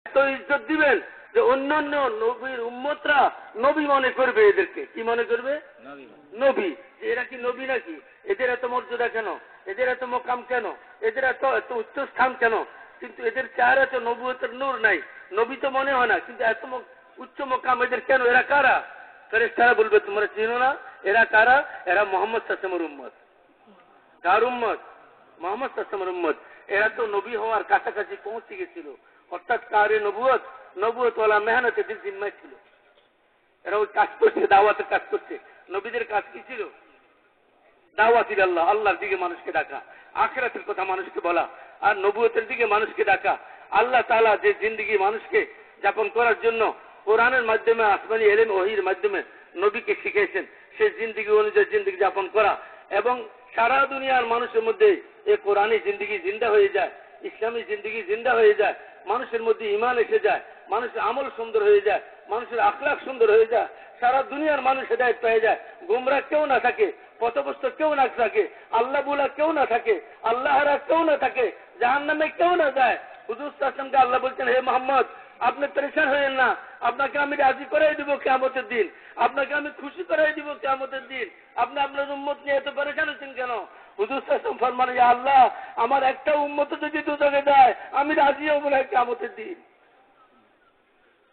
এত ইজ্জত দিবেন যে অন্যান্য নবীর উম্মতরা নবী মনে করবে, এদেরকে কি মনে করবে? নবী। যে এরা কি নবী নাকি? এদের এত মর্যাদা কেন? এদের এত মোকাম কেন? এদের এত উচ্চ স্থান কেন? কিন্তু এদের চেহারা তো নবুয়তের নূর নাই, নবী তো মনে হয় না, কিন্তু এত উচ্চ মোকাম এদের কেন? এরা কারা? ফেরেশতারা বলবে তোমরা চিনো না এরা কারা? এরা মোহাম্মদ সাল্লাল্লাহু আলাইহি ওয়াসাল্লামের উম্মত। কার উম্মত? মোহাম্মদ সাল্লাল্লাহু আলাইহি ওয়াসাল্লামের উম্মত। এরা তো নবী হওয়ার কাছাকাছি পৌঁছে গেছিল, অর্থাৎ কারে নবুয়ত, নবুয়তওয়ালা মেহনতের জিম্মায় ছিল। এরা ওই কাজ করছে, দাওয়াতের কাজ করছে। নবীদের কাজ কি ছিল? দাওয়াত ইলাল্লাহ, আল্লাহর দিকে মানুষকে ডাকা, আখিরাতের কথা মানুষকে বলা, আর নবুয়তের দিকে মানুষকে ডাকা। আল্লাহ তাআলা যে জিন্দেগি মানুষকে যাপন করার জন্য কোরআনের মাধ্যমে, আসমানি ইলম ওহীর মাধ্যমে নবীকে শিখিয়েছেন, সেই জিন্দেগি অনুযায়ী জিন্দেগি যাপন করা, এবং সারা দুনিয়ার মানুষের মধ্যে এই কোরআনী জিন্দেগি জিন্দা হয়ে যায়, ইসলামী জিন্দেগি জিন্দা হয়ে যায়, মানুষের মধ্যে ঈমান এসে যায়, মানুষের আমল সুন্দর হয়ে যায়, মানুষের আখলাক সুন্দর হয়ে যায়, সারা দুনিয়ার মানুষ হেদায়েত পেয়ে যায়, গোমরা কেউ না থাকে, পথভ্রষ্ট কেউ না থাকে, আল্লাহ বুলা কেউ না থাকে, আল্লাহরা কেউ না থাকে, জাহান্নামে কেউ না যায়। হুজুর সাল্লাল্লাহু আলাইহি ওয়াসাল্লামকে আল্লাহ বলছেন, হে মুহাম্মদ, আপনি পরেশান হয়েন না, আপনাকে আমি রাজি করাই দিব কিয়ামতের দিন, আপনাকে আমি খুশি করাই দিব কিয়ামতের দিন। আপনি আপনার উম্মত নিয়ে এত পরেশান হচ্ছেন কেন? হুজুর সাল্লাল্লাহু আলাইহি ওয়াসাল্লাম ফরমান, ইয়া আল্লাহ, আমার একটা উম্মত যদি দুজকে যায় আমি রাজি হব না কিয়ামতের দিন।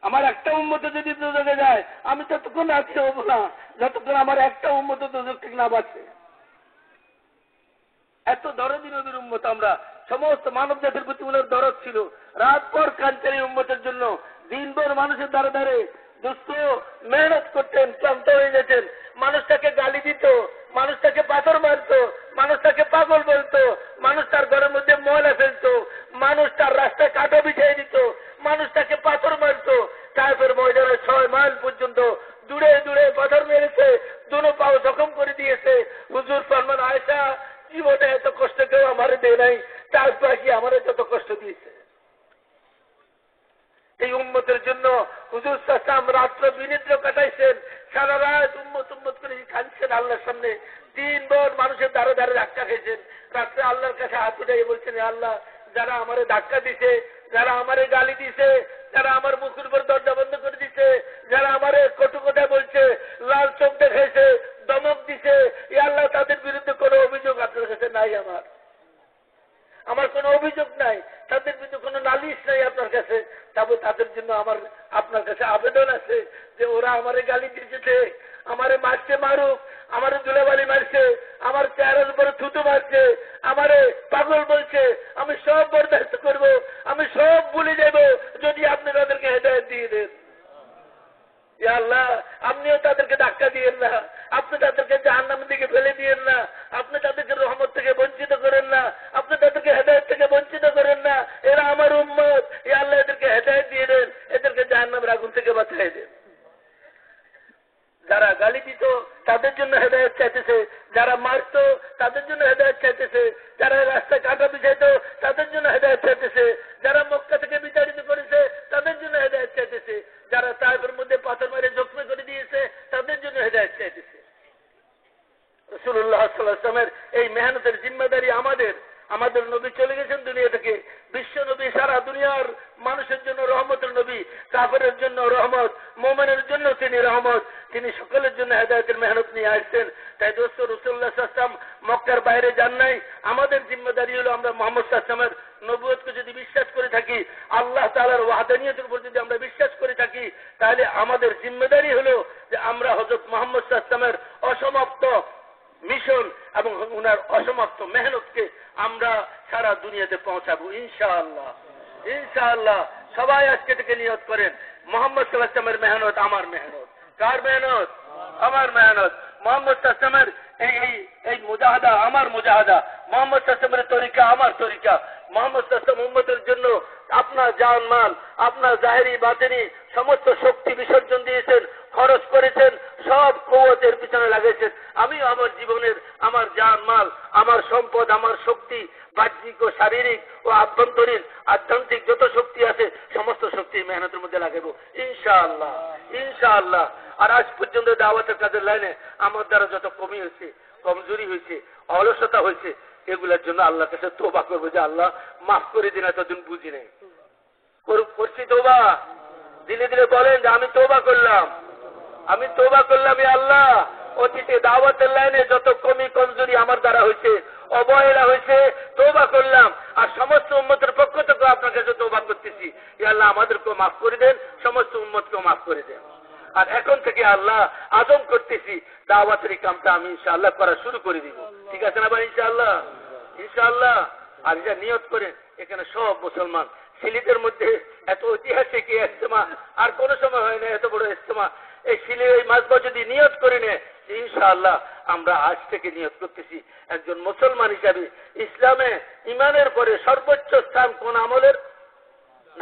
আমার একটা উম্মত যদি দুজকে যায় আমি ততক্ষণ রাজি হব না যতক্ষণ আমার একটা উম্মত দুজক থেকে না বাঁচে। এত দরদি নবীর উম্মত আমরা, সমস্ত মানব জাতির প্রতি ওনার দরদ ছিল। রাত পর কাঞ্চারি উম্মতের জন্য দিনভর মানুষের দ্বারে দ্বারে দুস্থ মেহনত করতেন, ক্লান্ত হয়ে যেতেন। মানুষটাকে গালি দিত, মানুষটাকে পাথর মারতো, মানুষটাকে পাগল বলতো, মানুষ তার ঘরের মধ্যে ময়লা ফেলতো, মানুষ তার রাস্তায় কাঁটা বিছিয়ে দিত, মানুষটাকে পাথর মারতো। তারপর ময়দানে 6 মাইল পর্যন্ত দূরে দূরে পাথর মেরেছে, দুনো পাও জখম করে দিয়েছে। হুজুর ফরমান, আয়েশা, জীবনে এত কষ্ট কেউ আমারে দেয় নাই, তারপর কি আমারে যত কষ্ট দিয়েছে। এই উম্মতের জন্য হুজুর সাল্লাল্লাহু রাত্র বিনিদ্র কাটাইছেন, সারা রাত উম্মত উম্মত করে কাঁদছেন আল্লাহর সামনে, দিনভর মানুষের দ্বারে দ্বারে ধাক্কা খেয়েছেন। রাত্রে আল্লাহর কাছে হাত উঠাই বলছেন, আল্লাহ, যারা আমারে ধাক্কা দিছে, যারা আমারে গালি দিছে, যারা আমার মুখের উপর দরজা বন্ধ করে দিছে, যারা আমারে কটু কথা বলছে, লাল চোখ দেখাইছে, দমক দিছে, আল্লাহ, তাদের বিরুদ্ধে কোনো অভিযোগ আপনার কাছে নাই। আমার কোনো অভিযোগ নাই, তাদের বিরুদ্ধে কোনো নালিশ নাই আপনার কাছে। তবে তাদের জন্য আমার আপনার কাছে আবেদন আছে যে ওরা আমারে গালি দিয়েছে, আমারে মারছে, মারুক, আমারে ধুলাবালি মারছে, আমার চেহারার উপরে থুতু মারছে, আমারে পাগল বলছে, আমি সব বরদাস্ত করব, আমি সব ভুলে যাব যদি আপনি তাদেরকে হেদায়েত দিয়ে দেন। ইয়া আল্লাহ, আপনিও তাদেরকে ধাক্কা দিয়েন না, আপনি তাদেরকে জাহান্নামের দিকে ফেলে দিয়েন না, আপনি তাদেরকে রহমত থেকে বঞ্চিত করেন না, আপনি তাদেরকে হেদায়েত থেকে বঞ্চিত করেন না। এরা আমার উম্মত, ইয়া আল্লাহ, এদেরকে হেদায়েত দিয়ে দেন, এদেরকে জাহান্নামের আগুন থেকে বাঁচিয়ে দেন। যারা গালি দিত তাদের জন্য হেদায়েত চাইতেছে, যারা মারত তাদের জন্য হেদায়েত চাইতেছে, যারা রাস্তায় কাঁটা বিছাইত তাদের জন্য হেদায়েত চাইতেছে, যারা মক্কা থেকে বিতাড়িত করেছে তাদের জন্য হেদায়েত চাইতেছে, যারা তায়েফের মধ্যে পাথর মেরে জখম করে দিয়েছে তাদের জন্য হেদায়েত চাইতেছে। রাসূলুল্লাহ সাল্লাল্লাহু আলাইহি ওয়াসাল্লামের এই মেহনতের জিম্মাদারি আমাদের। আমাদের নবী চলে গেছেন দুনিয়া থেকে, বিশ্ব নবী, সারা দুনিয়ার মানুষের জন্য রহমতের নবী, কাফেরের জন্য রহমত, মুমিনের জন্য তিনি রহমত, তিনি সকলের জন্য হেদায়েতের মেহনত নিয়ে আসছেন। তাই দোস্ত, রাসূলুল্লাহ সাল্লাল্লাহু আলাইহি ওয়াসাল্লাম মক্কার বাইরে যান নাই। আমাদের জিম্মাদারি হলো আমরা মুহাম্মদ সাল্লাল্লাহু আলাইহি ওয়াসাল্লামের নবুয়তকে যদি বিশ্বাস করে থাকি, আল্লাহ তাআলার ওয়াহদানিয়তের উপর যদি আমরা বিশ্বাস করে থাকি, তাহলে আমাদের জিম্মাদারি হলো যে আমরা হযরত মুহাম্মদ সাল্লাল্লাহু আলাইহি ওয়াসাল্লামের অসমাপ্ত মিশন এবং ওনার অসমাপ্ত মেহনতকে আমরা সারা দুনিয়াতে পৌঁছাবো ইনশাআল্লাহ। ইনশাআল্লাহ সবাই আজকে থেকে নিয়ত করেন, মুহাম্মদ সাল্লাল্লাহু আলাইহি ওয়াসাল্লামের মেহনত আমার মেহনত। কার মেহনত? আমার মেহনত। মুহাম্মদ সাল্লাল্লাহু আলাইহি ওয়াসাল্লামের এই মুজাহাদা আমার মুজাহাদা, মুহাম্মদ সাল্লাল্লাহু আলাইহি ওয়াসাল্লামের তরিকা আমার তরিকা। মুহাম্মদ সাল্লাল্লাহু আলাইহি ওয়াসাল্লাম উম্মতের জন্য আপনার জান মাল, আপনার জাহেরি বাতিনি সমস্ত শক্তি বিসর্জন দিয়েছেন, খরচ করেছেন, সব কুওয়াতের পিছনে লাগিয়েছেন। আমিও আমার জীবনের, আমার জান মাল, আমার সম্পদ, আমার শক্তি, বাহ্যিক ও শারীরিক ও আভ্যন্তরীণ আধ্যাত্মিক যত শক্তি আছে সমস্ত শক্তি মেহনতের মধ্যে লাগাবো ইনশাআল্লাহ। ইনশাআল্লাহ। আর আজ পর্যন্ত দাওয়াতের কাজের লাইনে আমার দ্বারা যত কমি হয়েছে, কমজোরি হয়েছে, অলসতা হয়েছে, এগুলোর জন্য আল্লাহর কাছে তওবা করবো যে আল্লাহ মাফ করে দিন, এতদিন বুঝি নাই। করছি তওবা আল্লাহ ধীরে ধীরে বলেন যে আমি তওবা করলাম, আমি তওবা করলাম ইয়া আল্লাহ, অতীতে দাওয়াতের লাইনে যত কমি কমজোরি আমার দ্বারা হয়েছে, অবহেলা হয়েছে, তওবা করলাম। আর সমস্ত উম্মতের পক্ষ থেকে আপনার কাছে তওবা করতেছি, ইয়া আল্লাহ আমাদেরকেও মাফ করে দেন, সমস্ত উম্মতকেও মাফ করে দেন। আর এখন থেকে আল্লাহ আজম করতেছি দাওয়াতের কামটা আমি ইনশাআল্লাহ করা শুরু করে দিব। ঠিক আছে না ভাই? ইনশাআল্লাহ, ইনশাআল্লাহ। আর এটা নিয়ত করেন, এখানে সব মুসলমান সিলেটের মধ্যে এত ঐতিহাসিক ইজতেমা আর কোন সময় হয় না, এত বড় ইজতেমা। এই সিলেট এই মাসবা যদি নিয়ত করে নেয় ইনশাআল্লাহ, আমরা আজ থেকে নিয়ত করতেছি একজন মুসলমান হিসাবে ইসলামে ইমানের পরে সর্বোচ্চ স্থান কোন আমলের?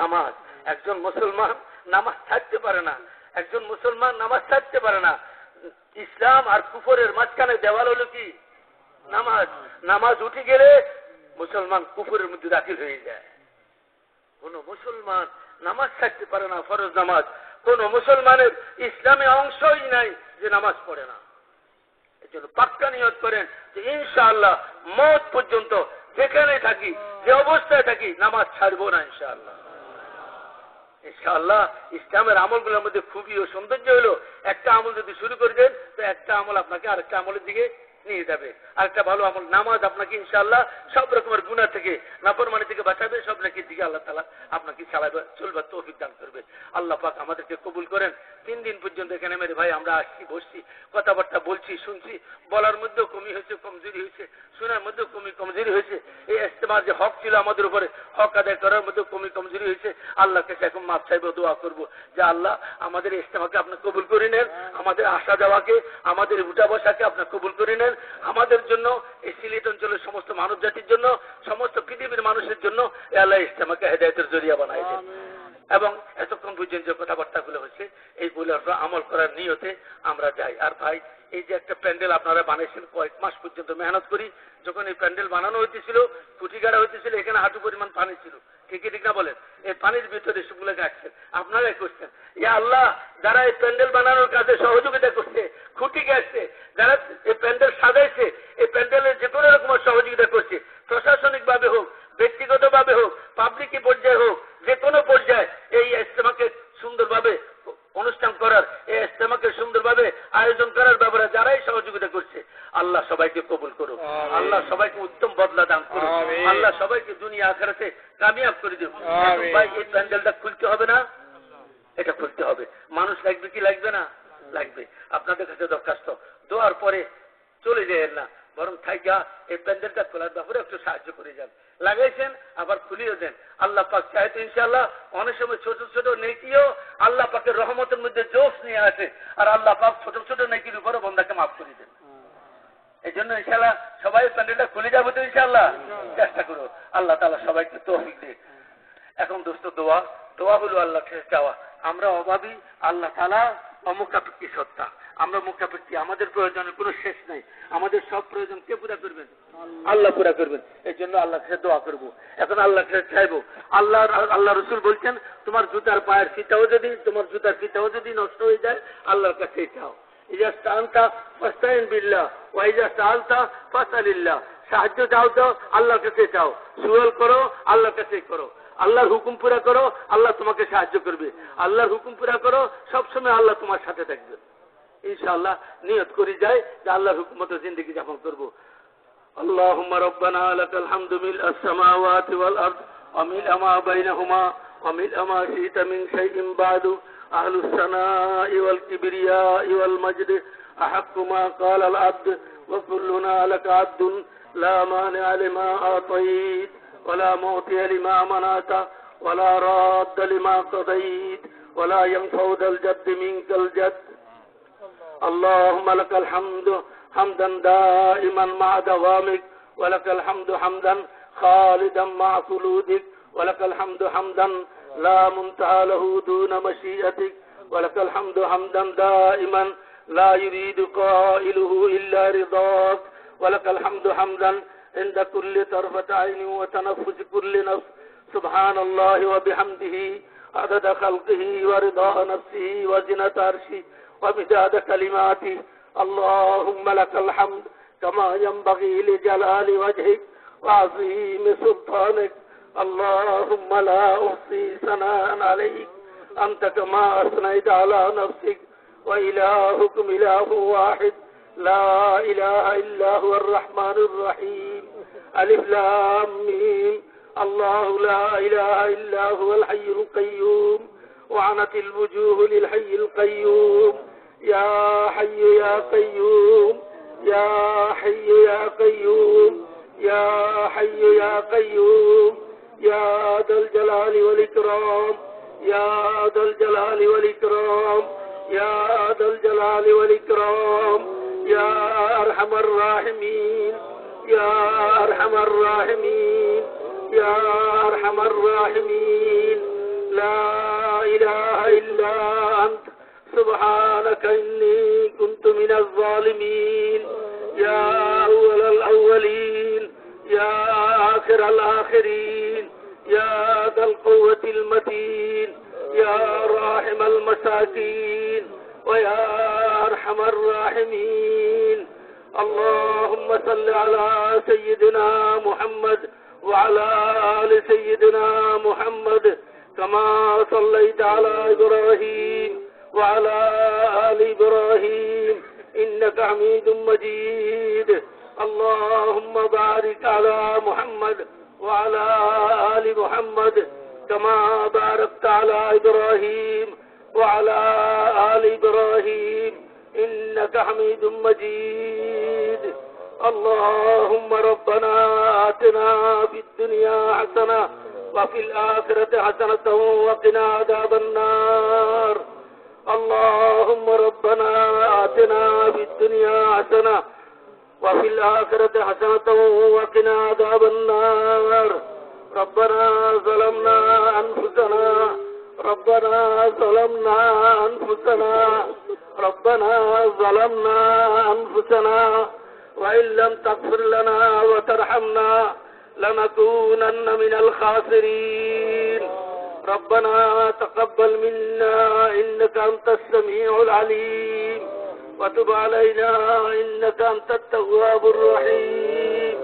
নামাজ। একজন মুসলমান নামাজ ছাড়তে পারে না, একজন মুসলমান নামাজ ছাড়তে পারে না। ইসলাম আর কুফরের মাঝখানে দেওয়াল হলো কি? নামাজ। নামাজ উঠে গেলে মুসলমান কুফরের মধ্যে দাখিল হয়ে যায়। কোন মুসলমান নামাজ ছাড়তে পারে না, ফরজ নামাজ। কোন মুসলমানের ইসলামে অংশই নাই যে নামাজ পড়ে না। এই জন্য পাক্কা নিয়ত করেন যে ইনশাআল্লাহ মওত পর্যন্ত যেখানে থাকি, যে অবস্থায় থাকি, নামাজ ছাড়বো না ইনশাআল্লাহ। ইনশাআল্লাহ ইসলামের আমলগুলোর মধ্যে খুবই সৌন্দর্য হলো, একটা আমল যদি শুরু করে দেন তো একটা আমল আপনাকে আরেকটা আমলের দিকে নিয়ে যাবে। আরেকটা ভালো আমল নামাজ আপনাকে ইনশাআল্লাহ সব রকমের গুনাহ থেকে, নাফরমানি থেকে বাঁচাবে, সব নেকির দিকে আল্লাহ তাআলা আপনাকে চালাবে, চলবার তৌফিক দান করবে। আল্লাহ পাক আমাদেরকে কবুল করেন। 3 দিন পর্যন্ত এখানে মেরে ভাই আমরা আসছি, বসছি, কথাবার্তা বলছি, শুনছি, বলার মধ্যেও কমি হয়েছে, কমজোরি হয়েছে, শোনার মধ্যেও কমি কমজোরি হয়েছে। এই ইস্তেমার যে হক ছিল আমাদের উপরে, হক আদায় করার মধ্যেও কমি কমজোরি হয়েছে। আল্লাহর কাছে এখন মাফ চাইবো, দোয়া করবো যে আল্লাহ আমাদের ইস্তেমাকে আপনি কবুল করে নেন, আমাদের আসা যাওয়াকে, আমাদের উঠা বসাকে আপনি কবুল করে নেন। আমাদের জন্য, এই সিলেট অঞ্চলের সমস্ত মানব জাতির জন্য, সমস্ত পৃথিবীর মানুষের জন্য আল্লাহ ইস্তেমাকে হেদায়েতের জরিয়া বানাই দেন। এবং এতক্ষণ পর্যন্ত যে কথাবার্তাগুলো হচ্ছে এইগুলো আমরা আমল করার নিয়তে আমরা যাই। আর ভাই এই যে একটা প্যান্ডেল আপনারা বানিয়েছেন, কয়েক মাস পর্যন্ত মেহনত করি, যখন এই প্যান্ডেল বানানো হইতেছিল, খুঁটি গাড়া হইতেছিল, এখানে হাঁটু পরিমাণ পানি ছিল, ঠিক ঠিক না বলেন? এই পানির ভিতরে সেগুলো গাছছেন, আপনারাই করছেন। ইয়া আল্লাহ, যারা এই প্যান্ডেল বানানোর কাজে সহযোগিতা করছে, খুঁটি গাছছে, যারা এই প্যান্ডেল সাজাইছে, এই প্যান্ডেলের যে কোনো রকমের সহযোগিতা করছে, প্রশাসনিক ভাবে হোক, ব্যক্তিগত ভাবে হোক, পাবলিক পর্যায়ে হোক, যে কোনো পর্যায়ে এই ইজতেমাকে সুন্দরভাবে অনুষ্ঠান করার, এই ইজতেমাকে সুন্দরভাবে আয়োজন করার ব্যাপারে যারাই সহযোগিতা করছে, আল্লাহ সবাইকে কবুল করুন, আল্লাহ সবাইকে উত্তম বদলা দান করুন, আল্লাহ সবাইকে দুনিয়া আখিরাতে কামিয়াব করে দেব। ভাই এই প্যান্ডেলটা খুলতে হবে না? এটা খুলতে হবে। মানুষ লাগবে কি লাগবে না? লাগবে। আপনাদের কাছে দরখাস্ত, দোয়ার পরে চলে যায় না, বরং থাইকা এই প্যান্ডেলটা খোলার ব্যাপারে একটু সাহায্য করে যান। লাগাইছেন আবার খুলিয়ে দেন। আল্লাহ পাক চাইতো ইনশাআল্লাহ অনেক সময় ছোট ছোট নেকিও আল্লাহ পাকের রহমতের মধ্যে জোশ নিয়ে আসে, আর আল্লাহ পাক ছোট ছোট নেকির উপরে বন্দাকে মাফ করে দেন। এই জন্য ইনশাআল্লাহ সবাই প্যান্ডেলটা খুলে যাবো তো ইনশাআল্লাহ, চেষ্টা করো। আল্লাহ তাআলা সবাইকে তৌফিক দেন। এখন দোস্ত দোয়া, দোয়া হলো আল্লাহ কাছে চাওয়া। আমরা অভাবী, আল্লাহ তাআলা অমুখাপেক্ষী সত্তা, আমরা মুখাপেক্ষী, আমাদের প্রয়োজনের কোনো শেষ নাই। আমাদের সব প্রয়োজন কে পুরা করবেন? আল্লাহ পুরা করবেন। এই জন্য আল্লাহ কাছে দোয়া করবো। এখন আল্লাহ কাছে চাইবো। আল্লাহ রসুল বলছেন তোমার জুতার পায়ের ফিতাও যদি, তোমার জুতার ফিতাও যদি নষ্ট হয়ে যায়, আল্লাহর কাছে চাও। ইজা ইসতাআনতা ফাস্তাইন বিল্লাহ ওয়া ইজা সাআলতা ফাসআলিল্লাহ। সাহায্য চাও তো আল্লাহর কাছে চাও, সুয়াল করো আল্লাহর কাছে করো, আল্লাহর হুকুম পুরা করো, আল্লাহ তোমাকে সাহায্য করবে। আল্লাহর হুকুম পুরা করো, সবসময় আল্লাহ তোমার সাথে থাকবে। ইনশাআল্লাহ নিয়ত করি যায় যে আল্লাহর হুকুম মতো জিন্দেগি যাপন করবো। اللهم ربنا لك الحمد ملء السماوات والأرض وملء ما بينهما وملء ما شئت من شيء بعد أهل الثناء والكبرياء والمجد أحق ما قال العبد وكلنا لك عبد لا مانع لما أعطيت ولا معطي لما منعت ولا راد لما قضيت ولا ينفع ذا الجد منك الجد. اللهم لك الحمد حمدا دائما مع دوامك ولك الحمد حمدا خالدا مع خلودك ولك الحمد حمدا لا منتهى له دون مشيئتك ولك الحمد حمدا دائما لا يريد قائله إلا رضاك ولك الحمد حمدا عند كل طرفة عين وتنفس كل نفس. سبحان الله وبحمده عدد خلقه ورضا نفسه وزنة عرشه ومداد كلماته. اللهم لك الحمد كما ينبغي لجلال وجهك وعظيم سلطانك اللهم لا أحصي ثناء عليك أنت كما أثنيت على نفسك وإلهكم إله واحد لا إله إلا هو الرحمن الرحيم ألف لام ميم الله لا إله إلا هو الحي القيوم وعنت الوجوه للحي القيوم يا حي يا قيوم يا حي يا قيوم يا حي يا قيوم يا ذا الجلال والإكرام يا ذا الجلال والإكرام يا ذا الجلال والإكرام يا أرحم الراحمين يا أرحم الراحمين يا أرحم الراحمين لا إله إلا أنت سبحانك إني كنت من الظالمين يا أول الأولين يا آخر الآخرين يا ذا القوة المتين يا راحم المساكين ويا أرحم الراحمين اللهم صل على سيدنا محمد وعلى آل سيدنا محمد كما صليت على إبراهيم وعلى آل إبراهيم إنك حميد مجيد اللهم بارك على محمد وعلى آل محمد كما باركت على إبراهيم وعلى آل إبراهيم إنك حميد مجيد اللهم ربنا آتنا في الدنيا حسنة وفي الآخرة حسنة وقنا عذاب النار اللهم ربنا آتنا في الدنيا حسنة وفي الآخرة حسنة وقنا عذاب النار ربنا ظلمنا أنفسنا ربنا ظلمنا أنفسنا ربنا ظلمنا أنفسنا وإن لم تغفر لنا وترحمنا لنكونن من الخاسرين ربنا تقبل منا إنك أنت السميع العليم وتب علينا إنك أنت التواب الرحيم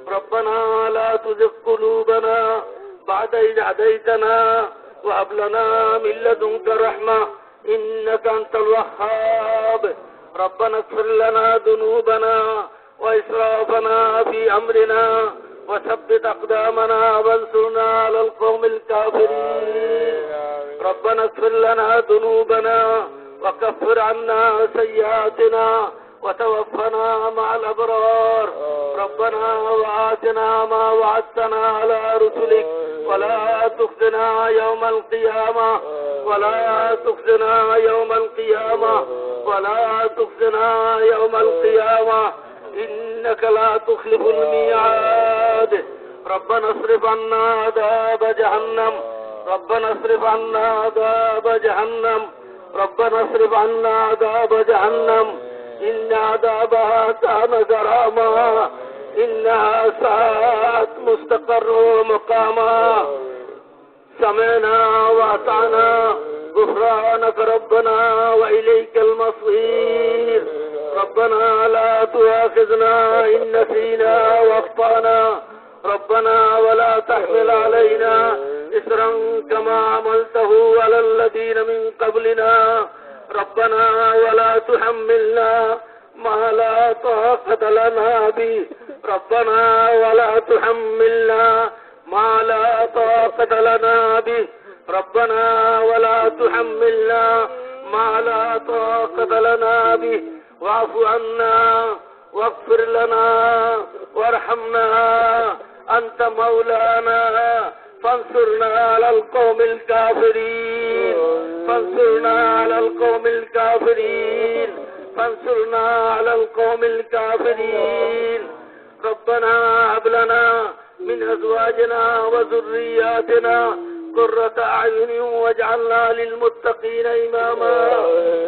ربنا لا تزغ قلوبنا بعد إذ هديتنا وهب لنا من لدنك رحمة إنك أنت الوهاب ربنا اغفر لنا ذنوبنا وإسرافنا في أمرنا وثبت أقدامنا وانصرنا على القوم الكافرين ربنا اغفر لنا ذنوبنا وكفر عنا سيئاتنا وتوفنا مع الأبرار ربنا وآتنا ما وعدتنا على رسلك ولا تخزنا يوم القيامة ولا تخزنا يوم القيامة ولا تخزنا يوم القيامة إنك لا تخلف الميعاد ربنا اصرف عنا عذاب جهنم ربنا اصرف عنا عذاب جهنم ربنا اصرف عنا عذاب جهنم إن عذابها كان غراما إنها ساءت مستقر ومقاما سمعنا وأطعنا غفرانك ربنا وإليك المصير ربنا لا تؤاخذنا إن نسينا وأخطأنا ربنا ولا تحمل علينا إصرا كما عملته على الذين من قبلنا ربنا ولا تحملنا ما لا طاقة لنا به ربنا ولا تحملنا ما لا طاقة لنا به ربنا ولا تحملنا ما لا طاقة لنا به واعف عنا واغفر لنا وارحمنا أنت مولانا فانصرنا على القوم الكافرين فانصرنا على القوم الكافرين فانصرنا على القوم الكافرين ربنا هب لنا من أزواجنا وذرياتنا قرة أعين واجعلنا للمتقين إماما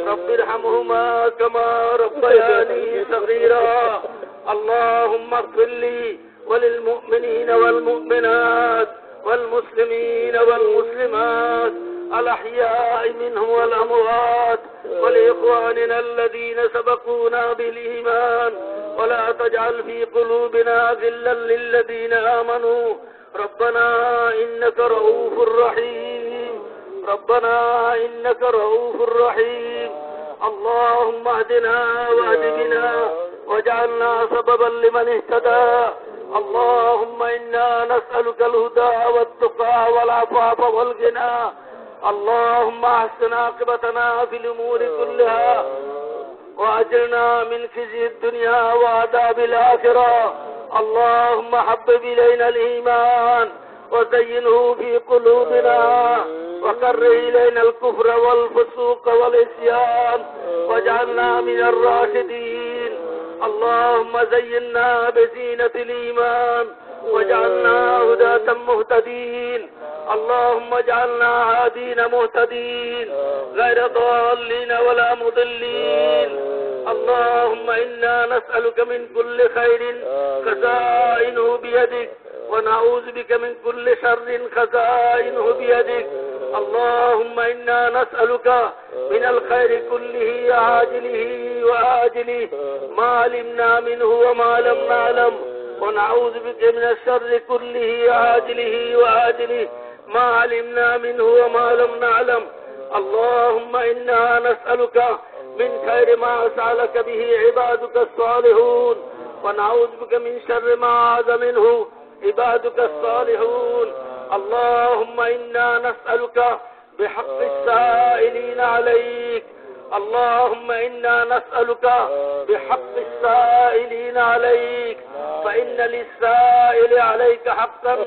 رب ارحمهما كما ربياني صغيرا اللهم اغفر لي وللمؤمنين والمؤمنات والمسلمين والمسلمات الأحياء منهم والأموات ولإخواننا الذين سبقونا بالإيمان ولا تجعل في قلوبنا غلا للذين آمنوا ربنا إنك رؤوف رحيم ربنا إنك رؤوف رحيم اللهم اهدنا واهد بنا واجعلنا سببا لمن اهتدى اللهم إنا نسألك الهدى والتقى والعفاف والغنى اللهم احسن عاقبتنا في الأمور كلها وأجرنا من خزي الدنيا وعذاب الآخرة اللهم حبب إلينا الإيمان وزينه في قلوبنا وكره إلينا الكفر والفسوق والعصيان واجعلنا من الراشدين اللهم زينا بزينة الإيمان واجعلنا هداة مهتدين اللهم اجعلنا هادين مهتدين غير ضالين ولا مضلين اللهم إنا نسألك من كل خير خزائنه بيدك ونعوذ بك من كل شر خزائنه بيدك اللهم إنا نسألك من الخير كله عاجله وآجله ما علمنا منه وما لم نعلم ونعوذ بك من الشر كله عاجله وآجله ما علمنا منه وما لم نعلم اللهم إنا نسألك من خير ما سألك به عبادك الصالحون ونعوذ بك من شر ما عاد منه عبادك الصالحون اللهم إنا نسألك بحق السائلين عليك اللهم إنا نسألك بحق السائلين عليك فإن للسائل عليك حقا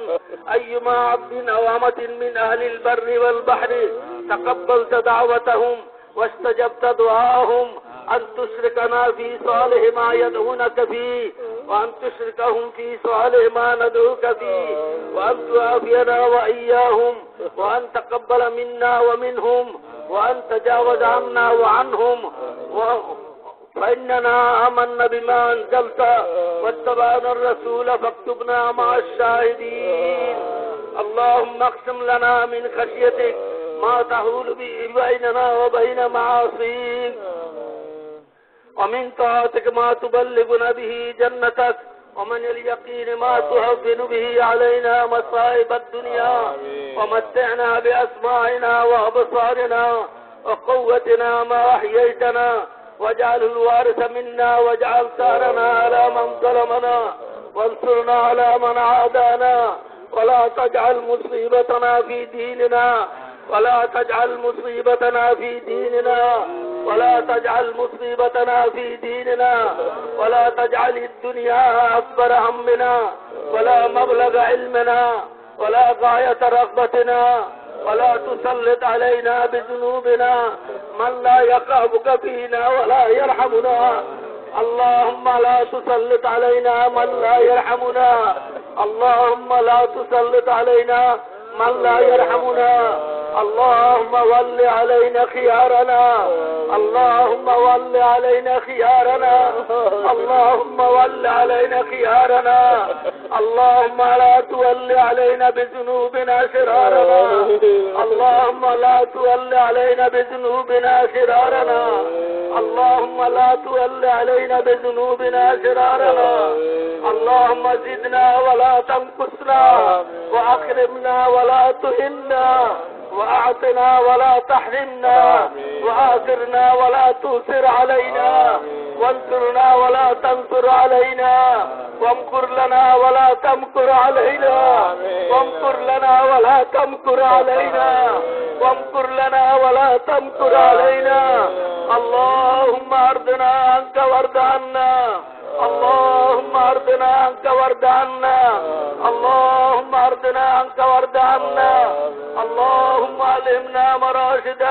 أيما عبد أو أمة من أهل البر والبحر تقبلت دعوتهم واستجبت دعاهم أن تشركنا في صالح ما يدعونك فيه وأن تشركهم في صالح ما ندعوك فيه وأن تعافينا وإياهم وأن تقبل منا ومنهم وأن تجاوز عنا وعنهم فإننا آمنا بما أنزلت واتبعنا الرسول فاكتبنا مع الشاهدين اللهم اقسم لنا من خشيتك ما تحول به بيننا وبين معاصيك ومن طاعتك ما تبلغنا به جنتك ومن اليقين ما تهون به علينا مصائب الدنيا ومتعنا بأسماعنا وأبصارنا وقوتنا ما أحييتنا واجعله الوارث منا واجعل ثارنا على من ظلمنا وانصرنا على من عادانا ولا تجعل مصيبتنا في ديننا ولا تجعل مصيبتنا في ديننا ولا تجعل مصيبتنا في ديننا ولا تجعل الدنيا أكبر همنا ولا مبلغ علمنا ولا غاية رغبتنا ولا تسلط علينا بذنوبنا من لا يخافك فينا ولا يرحمنا اللهم لا تسلط علينا من لا يرحمنا اللهم لا تسلط علينا من لا يرحمنا اللهم ول علينا خيارنا اللهم ول علينا خيارنا اللهم ول علينا خيارنا اللهم لا تول علينا بذنوبنا شرارنا اللهم لا تول علينا بذنوبنا شرارنا اللهم لا تول علينا بذنوبنا شرارنا اللهم زدنا ولا تنقصنا وأكرمنا ولا تهنا وأعطنا ولا تحرمنا وآثرنا ولا تؤثر علينا وانصرنا ولا تنصر علينا وامكر لنا ولا تمكر علينا وامكر لنا ولا تمكر علينا وامكر لنا ولا تمكر علينا اللهم أرضنا عنك وارض عنا اللهم أرضنا عنك وارض عنا اللهم أرضنا عنك وارض عنا اللهم ألهمنا مراشد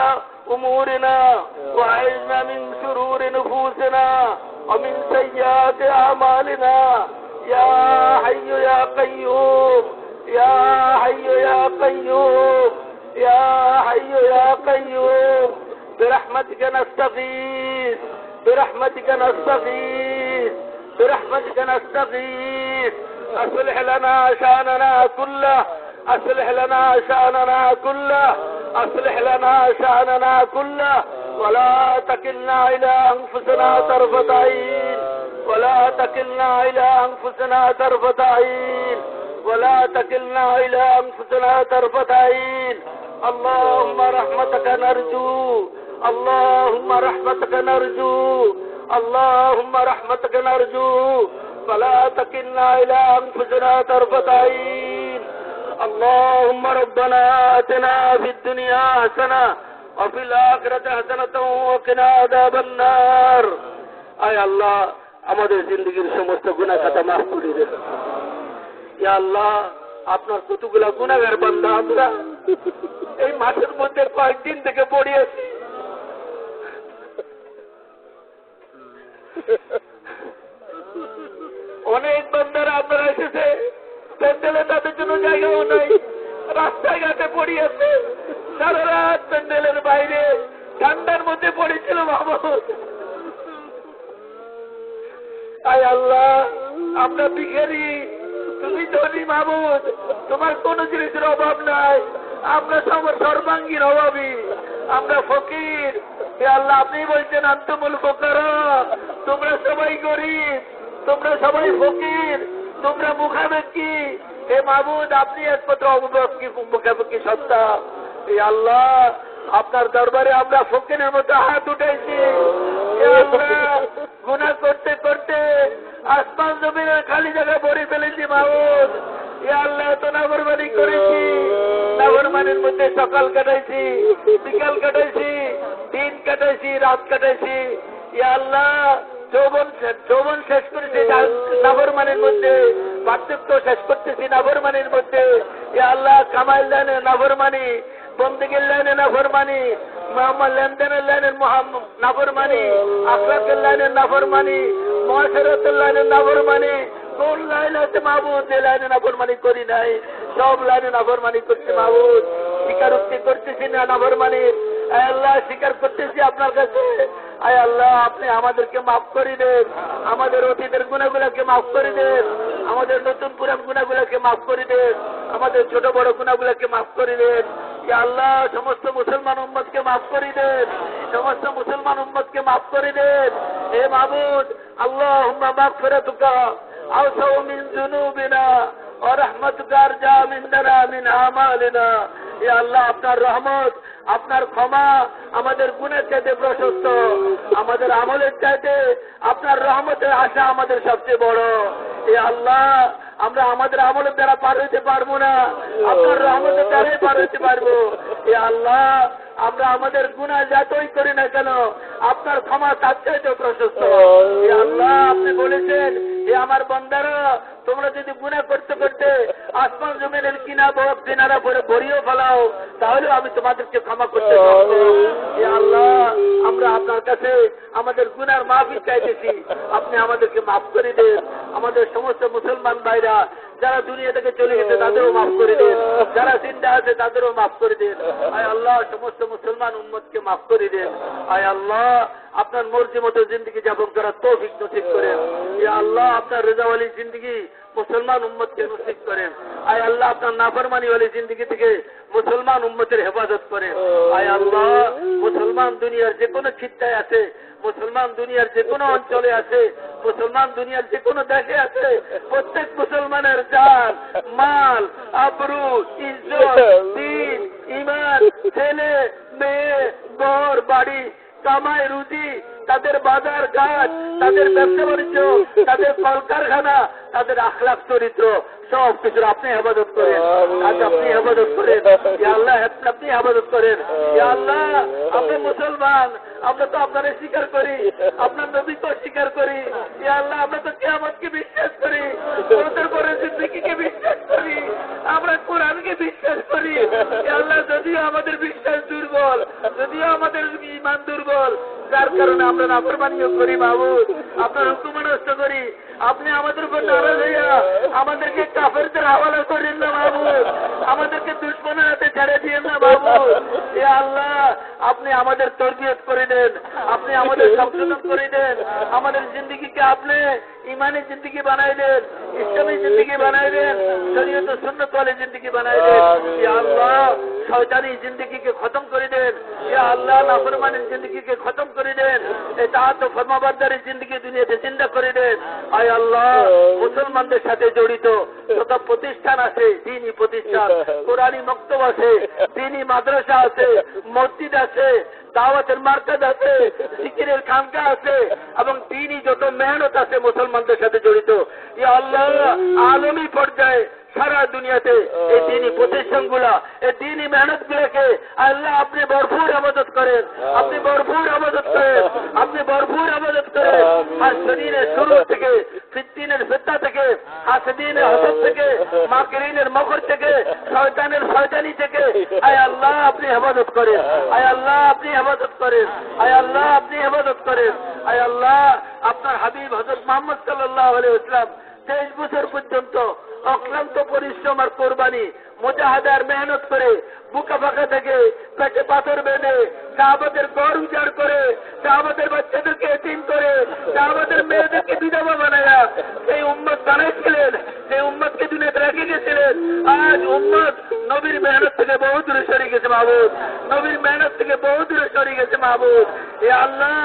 أمورنا وأعذنا من شرور نفوسنا ومن سيئات أعمالنا يا حي يا قيوم يا حي يا قيوم يا حي يا قيوم برحمتك نستغيث برحمتك نستغيث برحمتك نستغيث أصلح لنا شأننا كله أصلح لنا شأننا كله أصلح لنا شأننا كله ولا تكلنا إلى أنفسنا طرفة عين ولا تكلنا إلى أنفسنا طرفة عين ولا تكلنا إلى أنفسنا طرفة عين. اللهم رحمتك نرجو، اللهم رحمتك نرجو، اللهم رحمتك نرجو، فلا تكلنا إلى أنفسنا طرفة عين. اللهم ربنا آتنا في الدنيا حسنة وفي الآخرة حسنة وقنا عذاب النار. আয় আল্লাহ, আমাদের জিন্দগির সমস্ত গুনাহ খাতা মাফ করে দেন। ইয়া আল্লাহ, আপনার কতগুলা গুনাহগার বান্দা আমরা এই মাসের মধ্যে কয়েকদিন থেকে পড়ে আছি। অনেক বান্দারা আপনারা এসেছে, প্যান্ডেলে তাদের জন্য জায়গাও নাই, রাস্তায় ঘাটে পড়ে আছে, সারা রাত প্যান্ডেলের বাইরে ঠান্ডার মধ্যে পড়েছিল মাহমুদ। আয় আল্লাহ, আমরা ভিখারি, তুমি ধনী মাহমুদ, তোমার কোন জিনিসের অভাব নাই, আমরা সবার সর্বাঙ্গীন অভাবী, আমরা ফকির। হে আল্লাহ, আপনি বলছেন আন্তমূল ফোকারা, তোমরা সবাই গরিব, তোমরা সবাই ফকির, তোমরা মুখাপেক্ষী। হে মাহমুদ, আপনি একমাত্র মুখাপেক্ষী সত্তা। হে আল্লাহ, আপনার দরবারে আমরা ফকিরের মতো হাত উঠাইছি। হে আল্লাহ, গুনাহ করতে করতে আসমান জমিনের খালি জায়গা ভরে ফেলেছি মাহমুদ। হে আল্লাহ, এত নাফরমানি করেছি, নাফরমানির মধ্যে সকাল কাটাইছি, বিকাল কাটাইছি, দিন কাটাইছি, রাত কাটাইছি। হে আল্লাহ, যৌবন শেষ করেছি নাফরমানির মধ্যে, পার্থক্য শেষ করতেছি নাফরমানির মধ্যে। হে আল্লাহ, কামাইল লাইনে নাফরমানি, বন্দেগীর লাইনে নাফরমানি, মোহাম্মদ লেনদেনের লাইনের নাফরমানি, আখলাকের লাইনের নাফরমানি, মুআশারাতের লাইনের নাফরমানি। কোন লাইন আছে মাহমুদ যে লাইনে নাফরমানি করি নাই? সব লাইনে নাফরমানি করছি মাহমুদ। স্বীকারোক্তি করতেছি না নাফরমানির। আয় আল্লাহ, স্বীকার করতেছি আপনার কাছে। আয় আল্লাহ, আপনি আমাদেরকে মাফ করে দেন, আমাদের অতীতের গুনাহগুলোকে মাফ করে দেন, আমাদের নতুন পুরান গুনাহগুলোকে মাফ করে দেন, আমাদের ছোট বড় গুনাহগুলোকে মাফ করে দেন। ইয়া আল্লাহ, সমস্ত মুসলমান উম্মতকে মাফ করে দেন, সমস্ত মুসলমান উম্মতকে মাফ করে দেন। হে মাহমুদ, আল্লাহুম্মা মাগফিরাতুকা আওসাউ মিন যুনুবিনা ওয়া রাহমাতুকা আরজা মিন্না মিন আমালিনা। হে আল্লাহ, আপনার রহমত, আপনার ক্ষমা আমাদের গুণের চাইতে প্রশস্ত, আমাদের আমলের চাইতে আপনার রহমতের আশা আমাদের সবচেয়ে বড়। হে আল্লাহ, আমরা আমাদের আমলের দ্বারা পার হইতে পারবো না, আপনার রহমতের দ্বারাই পার হইতে পারবো। হে আল্লাহ, আমরা আমাদের গুনাহ যতই করি না কেন আপনার ক্ষমা তার চাইতে প্রশস্ত। হে আল্লাহ, আপনি বলেছেন, হে আমার বান্দারা, তোমরা যদি গুনাহ করতে করতে আসমান জমিনের কিনারা ভরিয়ে ফেলাও, তাহলে আমি তোমাদেরকে ক্ষমা করতে পারবো। হে আল্লাহ, আমরা আপনার কাছে আমাদের গুনার মাফি চাইতেছি, আপনি আমাদেরকে মাফ করে দেন। আমাদের সমস্ত মুসলমান ভাইরা যারা দুনিয়া থেকে চলে গেছে তাদেরও মাফ করে দেন, যারা জিন্দা আছে তাদেরও মাফ করে দেন। আয় আল্লাহ, সমস্ত মুসলমান উম্মতকে মাফ করে দেন। আয় আল্লাহ, আপনার মর্জি মতো জিন্দগি যাপন করার তৌফিক নসিব করেন। ইয়া আল্লাহ, আপনার রেজাওয়ালি জিন্দগি মুসলমান উম্মতকে নসিব করেন। আয় আল্লাহ, আপনার নাফরমানি ওয়ালি জিন্দগি থেকে মুসলমান উম্মতের হেফাজত করেন। আয় আল্লাহ, মুসলমান দুনিয়ার যে কোনো খিত্তায় আছে, মুসলমান দুনিয়ার যে কোনো অঞ্চলে আছে, মুসলমান দুনিয়ার যে কোনো দেশে আছে, প্রত্যেক মুসলমানের জান, মাল, আবরু, ইজ্জত, দ্বীন, ঈমান, ছেলে মেয়ে, ঘর বাড়ি, কামাই রুজি, তাদের বাজার ঘাট, তাদের ব্যবসা বাণিজ্য, তাদের কলকারখানা, তাদের আখলাক চরিত্র সব কিছুর আপনি হেফাজত করেন। আজ আপনি হেফাজত করেন। ইয়া আল্লাহ, আপনি হেফাজত করেন। ইয়া আল্লাহ, আমরা মুসলমান, আমরা তো আপনারে স্বীকার করি, আপনার নবীকে স্বীকার করি। ইয়া আল্লাহ, আমরা তো কিয়ামতকে বিশ্বাস করি, মরদের পরে জিন্দেগিকে বিশ্বাস করি, আমরা কোরআনকে বিশ্বাস করি। ইয়া আল্লাহ, যদিও আমাদের বিশ্বাস দুর্বল, যদিও আমাদের ঈমান দুর্বল, যার কারণে আমরা নাফরমানিও করি মাহমুদ, আপনার হুকুম নষ্ট করি, আপনি আমাদের উপর নারাজ হইয়া আমাদেরকে কাফেরদের হাওয়ালা করেন না মাহমুদ, আমাদেরকে দুশ্মনের হাতে ছেড়ে দিয়েন না মাহমুদ। ইয়া আল্লাহ, আপনি আমাদের তরবিয়ত করে দেন, আপনি আমাদের সংশোধন করে দেন, আমাদের জিন্দগিকে আপনি ইমানি জিন্দগি বানাই দেন, ইসলামী জিন্দগি বানাই দেন, শরীয়ত সুন্নত ওয়ালি জিন্দগি বানাই দেন। ইয়া আল্লাহ শয়তানি জিন্দগিকে খতম করে দেন, ইয়া আল্লাহ নাফরমানের জিন্দগিকে খতম করে দেন, ইতাআত ও ফরমাবরদারি জিন্দগি দুনিয়াতে জিন্দা করে দেন। আয় আল্লাহ মুসলমানদের সাথে জড়িত যত প্রতিষ্ঠান আছে, দ্বীনি প্রতিষ্ঠান, কোরআনী মক্তব আছে, দ্বীনি মাদ্রাসা আছে, মসজিদ আছে, দাওয়াতের মার্কাজ আছে, জিকিরের খানকা আছে এবং দ্বীনি যত মেহনত আছে মুসলমানদের সাথে জড়িত, ইয়া আল্লাহ আলমী পর্যায়ে সারা দুনিয়াতে এই দ্বীনি প্রতিষ্ঠানগুলা, এই দ্বীনি মেহনতগুলোকে আল্লাহ আপনি ভরপুর আবাদত করেন, আপনি ভরপুর আবাদত করেন, আপনি ভরপুর আবাদত করেন। আর শরীরের শুরু থেকে, ফিতনার ফিতনা থেকে, হাসদিনের হাসদ থেকে, মাকরিনের মকর থেকে, শয়তানের শয়তানি থেকে আয় আল্লাহ আপনি হেফাজত করেন, আয় আল্লাহ আপনি হেফাজত করেন, আয় আল্লাহ আপনি হেফাজত করেন। আয় আল্লাহ আপনার হাবিব হযরত মুহাম্মদ সাল্লাল্লাহু আলাইহি ওয়াসাল্লাম 23 বছর পর্যন্ত অক্লান্ত পরিশ্রম আর কোরবানি মুজাহাদার মেহনত করে বুকা ফাঁকা থেকে পেটে পাথর বেঁধে সাহাবাদের গড় উজাড় করে সাহাবাদের বাচ্চাদেরকে এতিম করে সাহাবাদের মেয়েদেরকে বিধবা বানায়া সেই উম্মত বানাইছিলেন, সেই উম্মতকে দুনিয়াতে রেখে গেছিলেন। আজ উম্মত নবীর মেহনত থেকে বহু দূরে সরে গেছে মাহবুব, নবীর মেহনত থেকে বহু দূরে সরে গেছে মাহবুব। এ আল্লাহ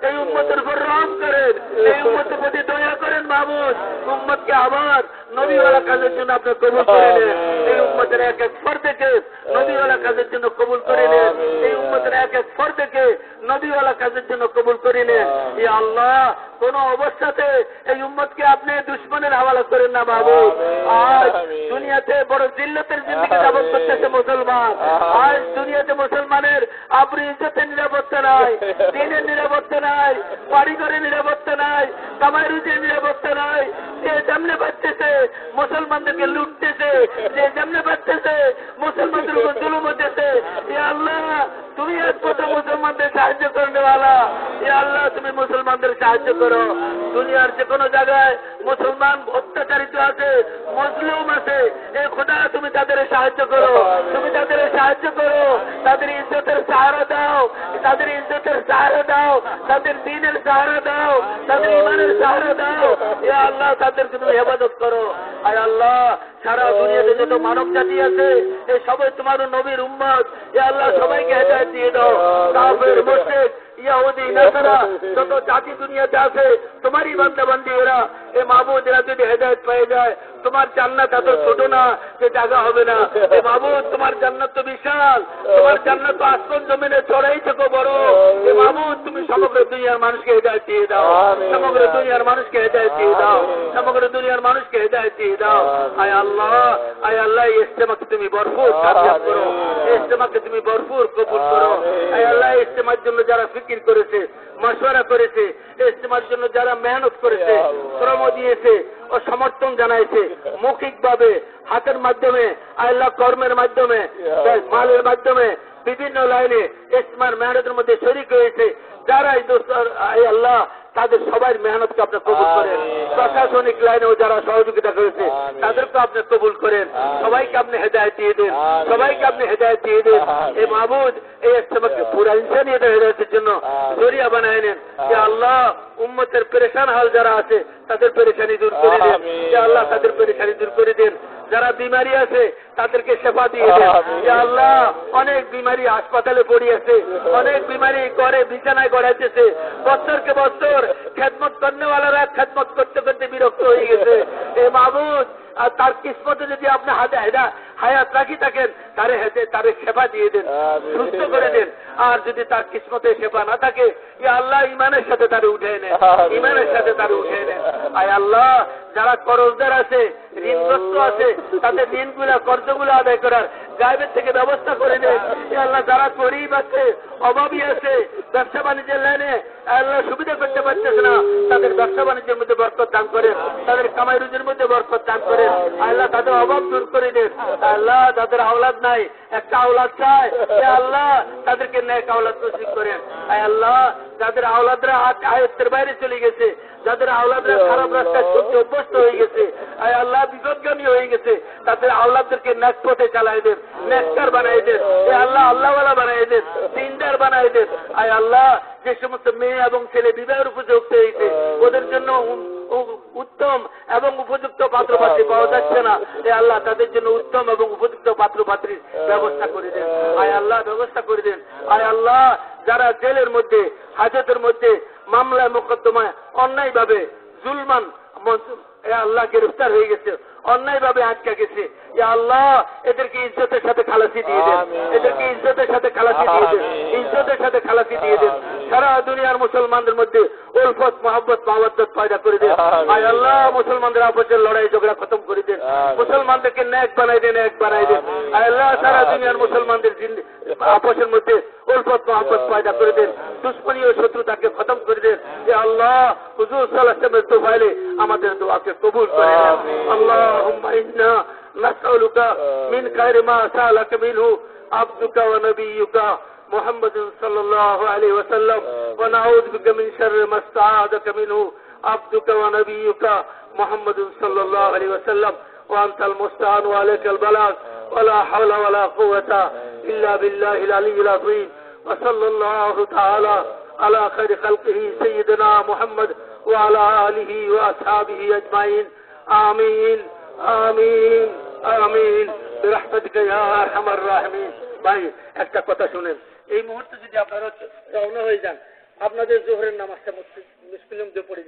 এই উম্মতের উপর রহম করেন, এই উম্মতের প্রতি দয়া করেন মাহবুব। উম্মতকে আবার নবীওয়ালা কাজের জন্য আপনি কবুল করে নেন, এই উম্মতের এক এক ফরদেকে নবীওয়ালা কাজের জন্য কবুল করে নেন, এই উম্মতের এক এক ফরদেকে নবীওয়ালা কাজের জন্য কবুল করে নেন। ইয়া আল্লাহ কোন অবস্থাতে এই উম্মতকে আপনি দুশ্মনের হাওয়ালা করেন না মাহবুব। আজ দুনিয়াতে বড় জিল্লতের জিন্দেগি যাপন করতেছে মুসলমান, আজ দুনিয়াতে মুসলমানের আবরু ইজ্জতের নিরাপত্তা নাই, দিনের নিরাপত্তা নাই, বাড়িঘরের নিরাপত্তা নাই, কামাই রুজির নিরাপত্তা নাই। যে যেমনে বাঁচতেছে মুসলমানদেরকে লুটতেছে, যে যেমনে বাঁচতেছে মুসলমানদের উপর জুলুম হতেছে। ইয়া আল্লাহ তুমি একমাত্র মুসলমানদের সাহায্য করনেওয়ালা, ইয়া আল্লাহ তুমি মুসলমানদের সাহায্য করো। দুনিয়ার যে কোনো জায়গায় মুসলমান অত্যাচারিত আছে, মজলুম আছে, এ খোদা তুমি তাদের সাহায্য করো, তুমি তাদের সাহায্য করো, তাদের ইজ্জতের সাহারা দাও, তাদের ইজ্জতের সাহারা দাও, তাদের দ্বীনের সাহারা দাও, তাদের ইমানের সাহারা দাও। ইয়া আল্লাহ তাদেরকে তুমি হেফাজত করো। আয় আল্লাহ সারা দুনিয়াতে যত মানব জাতি আছে এই সবাই তোমার নবীর উম্মত, ইয়া আল্লাহ সবাইকে হেদায়েত দিয়ে দাও। কাফের মুশরিক ইহুদি নাসারা যত জাতি দুনিয়াতে আছে তোমারই বান্দা বান্দি এরা, এ মাহবুদ এরা যদি হেদায়েত পেয়ে যায় তোমার জান্নাত এত ছোট না যে জায়গা হবে না। এ মাহবুদ তোমার জান্নাত তো বিশাল, তোমার জান্নাত তো আসমান জমিনে ছড়াই থেকে বড়। এ মাহবুদ তুমি সমগ্র দুনিয়ার মানুষকে হেদায়েত দিয়ে দাও, সমগ্র দুনিয়ার মানুষকে হেদায়েত দিয়ে দাও, সমগ্র দুনিয়ার মানুষকে হেদায়েত দিয়ে দাও। আয় আল্লাহ, আয় আল্লাহ এই ইজতেমাকে তুমি ভরপুর কামিয়াব করো, এই ইজতেমাকে তুমি ভরপুর কবুল করো। আয় আল্লাহ এই ইজতেমার জন্য যারা ফিকির করেছে, মশওয়ারা করেছে, এই ইজতেমার জন্য যারা মেহনত করেছে, শ্রম দিয়েছে ও সমর্থন জানাইছে, মৌখিকভাবে হাতের মাধ্যমে, আল্লাহ কর্মের মাধ্যমে, মালের মাধ্যমে বিভিন্ন লাইনে ইজতেমার মেহনতের মধ্যে শরীক হয়েছে, যারা এই আল্লাহ তাদের সবার মেহনতকে আপনি কবুল করেন। প্রশাসনিক লাইনেও যারা সহযোগিতা করেছে তাদেরকে আপনি কবুল করেন, সবাইকে আপনি হেদায়েত দিয়ে দেন, সবাইকে আপনি হেদায়েত দিয়ে দেন। এই মাহবুদ এই ইজতেমাকে পুরা ইনসানিয়তের হেদায়েতের জন্য জরিয়া বানায় নেন। যে আল্লাহ উম্মতের পেরেশান হাল যারা আছে তাদের পেরেশানি দূর করে দেন, যে আল্লাহ তাদের পেরেশানি দূর করে দেন। যারা বিমারি আছে তাদেরকে সেবা দিয়ে দেন। যে আল্লাহ অনেক বিমারি হাসপাতালে পড়ে আছে, অনেক বিমারি করে বিছানায় গড়াইতেছে, বছরকে বছর খেদমত করনেওয়ালারা খেদমত করতে করতে বিরক্ত হয়ে গেছে। এ মাহবুদ আর তার কিসমতে যদি আপনি হায়াত রাখি থাকেন তারে সেবা দিয়ে দেন, সুস্থ করে দেন। আর যদি তার কিসমতে সেবা না থাকে ইয়া আল্লাহ ইমানের সাথে তারে উঠে নেন, ইমানের সাথে তারে উঠে নেন। আয় আল্লাহ যারা কর্জদার আছে, ঋণগ্রস্ত আছে, তাদের ঋণগুলা কর্জগুলো আদায় করার গায়েবের থেকে ব্যবস্থা করে দেন। আল্লাহ যারা গরিব আছে, অভাবী আছে, ব্যবসা বাণিজ্যের লাইনে আল্লাহ সুবিধা করতে পারতেছে না, তাদের ব্যবসা বাণিজ্যের মধ্যে বরকত দান করেন, তাদের কামাই রুজির মধ্যে বরকত দান করেন। আল্লাহ তাদের অভাব দূর করে দেন। আল্লাহ তাদের আওলাদ নাই, একটা আওলাদ চায়, আল্লাহ তাদেরকে ন্যাক আওলাদ নসিব করেন। আল্লাহ যাদের আওলাদরা আয়ত্তের বাইরে চলে গেছে, যাদের আওলাদরা খারাপ রাস্তায় চলতে অভ্যস্ত হয়ে গেছে, আয় আল্লাহ বিপদগামী হয়ে গেছে, তাদের আওলাদদেরকে ন্যাক পথে চালাই দেন, নেককার বানাই দেন, এ আল্লাহ আল্লাহওয়ালা বানাই দেন, দিনদার বানাই দেন। আয় আল্লাহ যে সমস্ত মেয়ে এবং ছেলে বিবাহের উপযুক্ত হয়েছে ওদের জন্য উত্তম এবং উপযুক্ত পাত্র পাত্রী পাওয়া যাচ্ছে না, এ আল্লাহ তাদের জন্য উত্তম এবং উপযুক্ত পাত্র পাত্রীর ব্যবস্থা করে দেন। আয় আল্লাহ ব্যবস্থা করে দেন। আয় আল্লাহ যারা জেলের মধ্যে হাজতের মধ্যে মামলায় মোকদ্দমায় অন্যায়ভাবে জুলমান আল্লাহ গ্রেফতার হয়ে গেছে, অন্যায়ভাবে আটকা গেছে, ইয়া আল্লাহ এদেরকে ইজ্জতের সাথে খালাসি দিয়ে দেন, এদেরকে ইজ্জতের সাথে খালাসি দিয়ে দেন, ইজ্জতের সাথে খালাসি দিয়ে দেন। সারা দুনিয়ার মুসলমানদের মধ্যে উলফত মোহাম্মত মাওয়াদ্দাত পয়দা করে দেন। আয় আল্লাহ মুসলমানদের আপসের লড়াই ঝগড়া খতম করে দেন, মুসলমানদেরকে ন্যাক বানাই দেন, এক বানাই দেন। আয় আল্লাহ সারা দুনিয়ার মুসলমানদের আপসের মধ্যে উলফত মোহাম্মত পয়দা করে দেন, দুশ্মনী ও শত্রুতাকে খতম করে দেন। ইয়া আল্লাহ হুজুর সাল্লাল্লাহু আলাইহি ওয়াসাল্লামের তোফাইলে আমাদের দোয়াকে কবুল করে নেন। আল্লাহুম্মা ইন্না নাসআলুকা মিন খায়রি মা সাআলাকা মিনহু আবদুকা ওয়া নাবিয়্যুকা محمد صلى الله عليه وسلم ونعوذ بك من شر ما استعاذك منه عبدك ونبيك محمد صلى الله عليه وسلم وأنت المستعان وعليك البلاغ ولا حول ولا قوة إلا بالله العلي العظيم وصلى الله تعالى على خير خلقه سيدنا محمد وعلى آله وأصحابه أجمعين آمين آمين آمين برحمتك يا أرحم الراحمين। ভাই একটা কথা শুনেন, এই মুহূর্তে যদি আপনারা রওনা হয়ে যান, আপনাদের জোহরের নামাজটা মুসলিমদের পড়ে